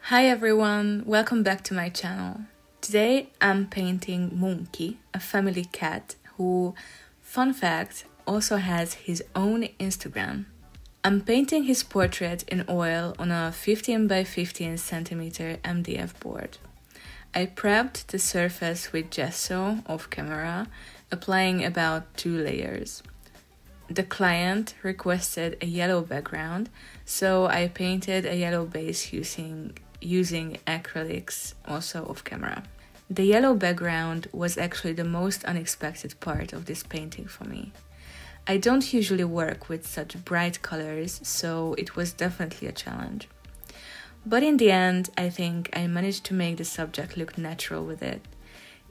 Hi everyone, welcome back to my channel. Today I'm painting Munkki, a family cat who, fun fact, also has his own Instagram. I'm painting his portrait in oil on a 15 by 15 centimeter MDF board. I prepped the surface with gesso off camera, applying about 2 layers. The client requested a yellow background, so I painted a yellow base using acrylics also off camera. The yellow background was actually the most unexpected part of this painting for me. I don't usually work with such bright colors, so it was definitely a challenge. But in the end, I think I managed to make the subject look natural with it.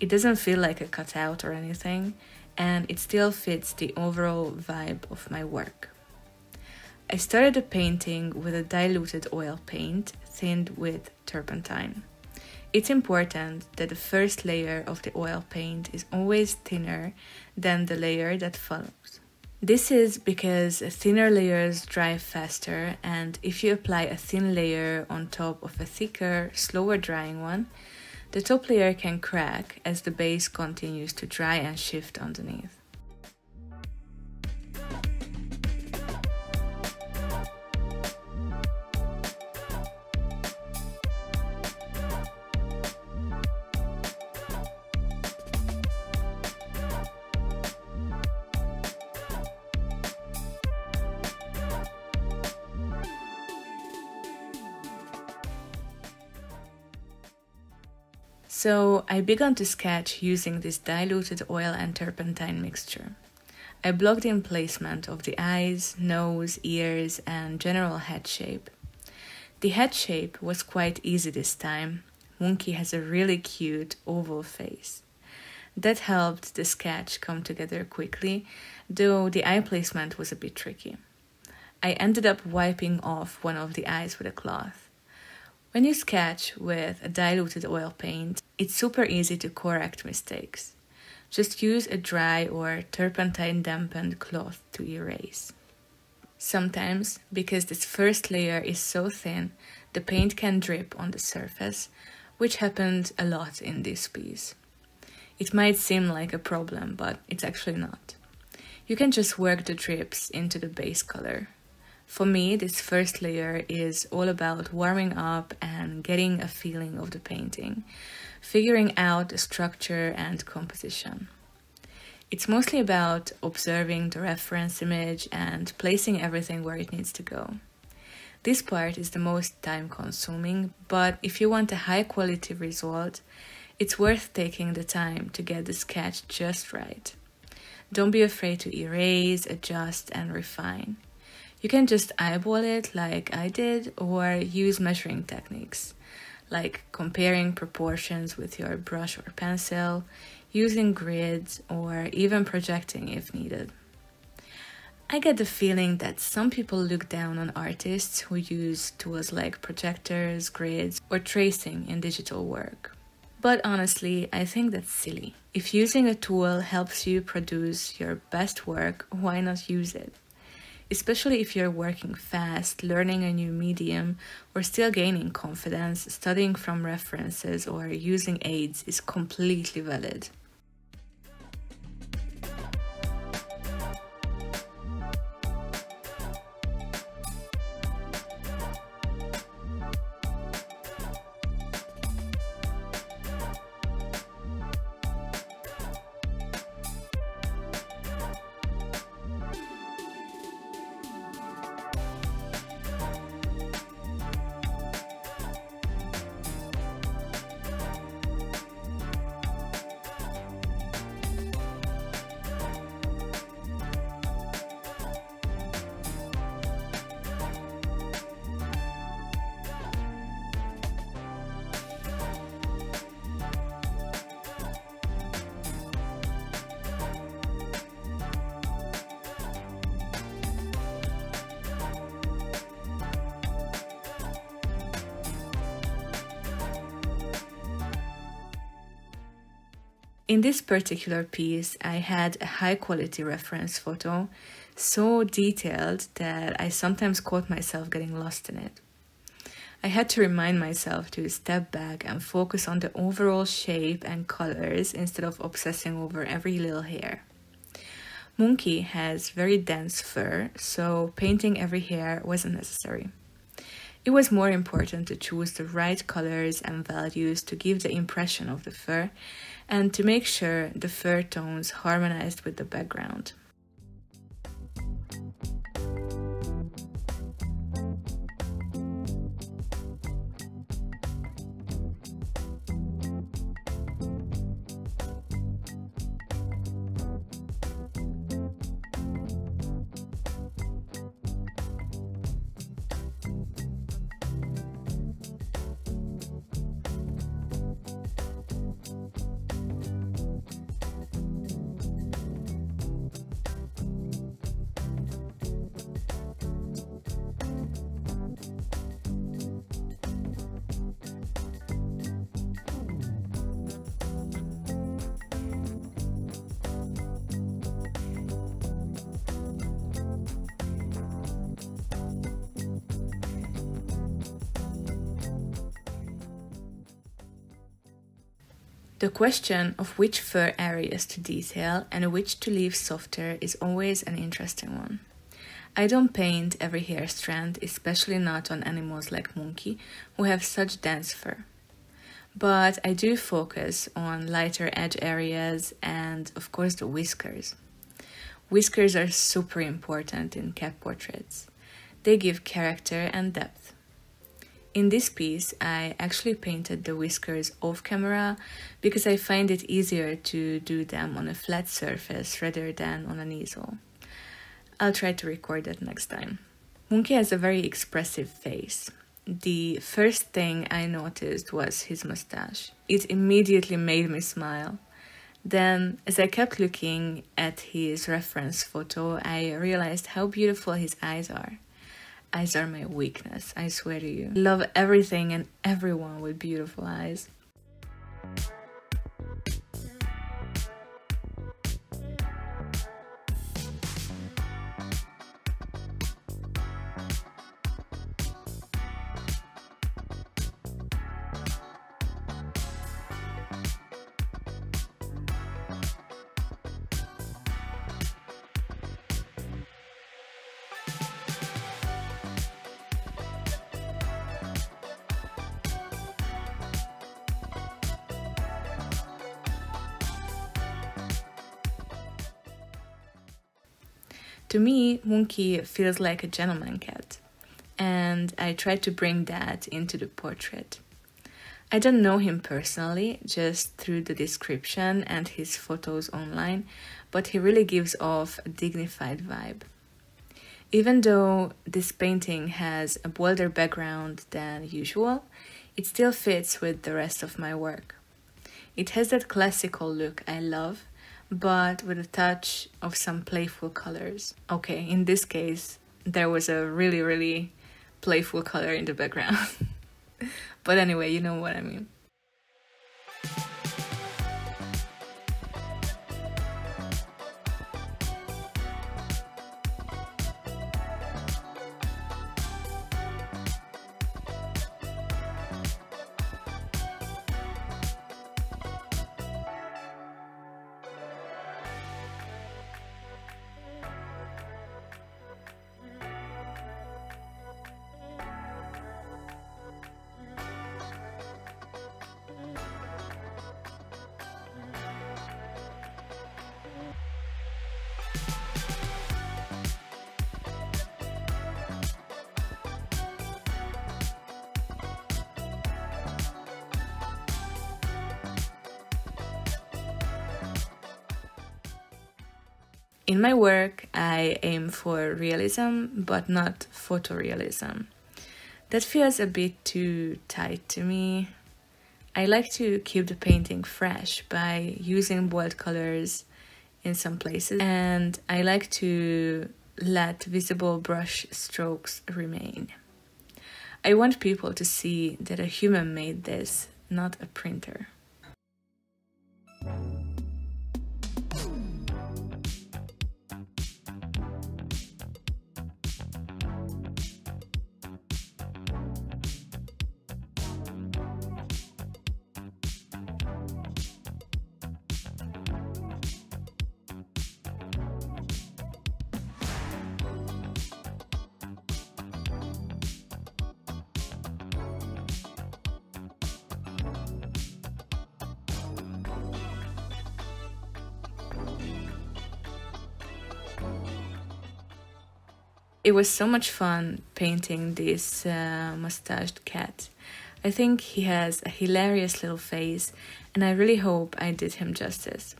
It doesn't feel like a cutout or anything, and it still fits the overall vibe of my work. I started the painting with a diluted oil paint thinned with turpentine. It's important that the first layer of the oil paint is always thinner than the layer that follows. This is because thinner layers dry faster, and if you apply a thin layer on top of a thicker, slower drying one, the top layer can crack as the base continues to dry and shift underneath. So I began to sketch using this diluted oil and turpentine mixture. I blocked in placement of the eyes, nose, ears, and general head shape. The head shape was quite easy this time. Munkki has a really cute oval face. That helped the sketch come together quickly, though the eye placement was a bit tricky. I ended up wiping off one of the eyes with a cloth. When you sketch with a diluted oil paint, it's super easy to correct mistakes. Just use a dry or turpentine dampened cloth to erase. Sometimes, because this first layer is so thin, the paint can drip on the surface, which happened a lot in this piece. It might seem like a problem, but it's actually not. You can just work the drips into the base color. For me, this first layer is all about warming up and getting a feeling of the painting, figuring out the structure and composition. It's mostly about observing the reference image and placing everything where it needs to go. This part is the most time-consuming, but if you want a high-quality result, it's worth taking the time to get the sketch just right. Don't be afraid to erase, adjust, and refine. You can just eyeball it like I did, or use measuring techniques, like comparing proportions with your brush or pencil, using grids, or even projecting if needed. I get the feeling that some people look down on artists who use tools like projectors, grids, or tracing in digital work. But honestly, I think that's silly. If using a tool helps you produce your best work, why not use it? Especially if you're working fast, learning a new medium, or still gaining confidence, studying from references or using aids is completely valid. In this particular piece, I had a high-quality reference photo, so detailed that I sometimes caught myself getting lost in it. I had to remind myself to step back and focus on the overall shape and colors instead of obsessing over every little hair. Munkki has very dense fur, so painting every hair wasn't necessary. It was more important to choose the right colors and values to give the impression of the fur and to make sure the fur tones harmonized with the background. The question of which fur areas to detail and which to leave softer is always an interesting one. I don't paint every hair strand, especially not on animals like Munkki, who have such dense fur. But I do focus on lighter edge areas and, of course, the whiskers. Whiskers are super important in cat portraits. They give character and depth. In this piece, I actually painted the whiskers off camera because I find it easier to do them on a flat surface rather than on an easel. I'll try to record that next time. Munkki has a very expressive face. The first thing I noticed was his mustache. It immediately made me smile. Then, as I kept looking at his reference photo, I realized how beautiful his eyes are. Eyes are my weakness, I swear to you. Love everything and everyone with beautiful eyes. To me, Munkki feels like a gentleman cat, and I try to bring that into the portrait. I don't know him personally, just through the description and his photos online, but he really gives off a dignified vibe. Even though this painting has a bolder background than usual, it still fits with the rest of my work. It has that classical look I love, but with a touch of some playful colors. Okay, in this case, there was a really playful color in the background. But anyway, you know what I mean. In my work, I aim for realism, but not photorealism. That feels a bit too tight to me. I like to keep the painting fresh by using bold colors in some places, and I like to let visible brush strokes remain. I want people to see that a human made this, not a printer. It was so much fun painting this mustached cat. I think he has a hilarious little face, and I really hope I did him justice.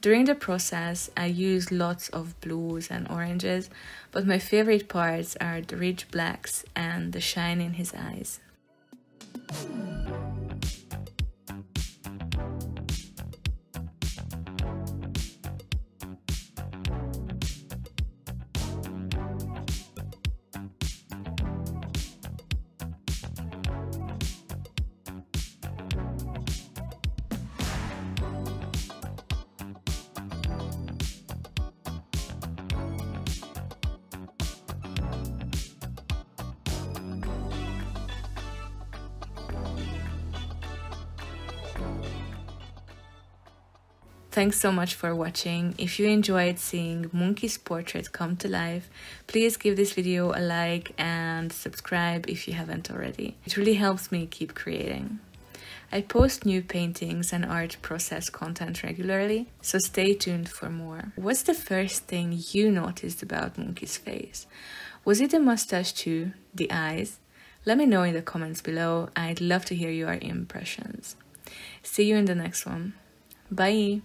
During the process, I used lots of blues and oranges, but my favorite parts are the rich blacks and the shine in his eyes. Thanks so much for watching. If you enjoyed seeing Munkki's portrait come to life, please give this video a like and subscribe if you haven't already. It really helps me keep creating. I post new paintings and art process content regularly, so stay tuned for more. What's the first thing you noticed about Munkki's face? Was it the mustache too? The eyes? Let me know in the comments below. I'd love to hear your impressions. See you in the next one. Bye!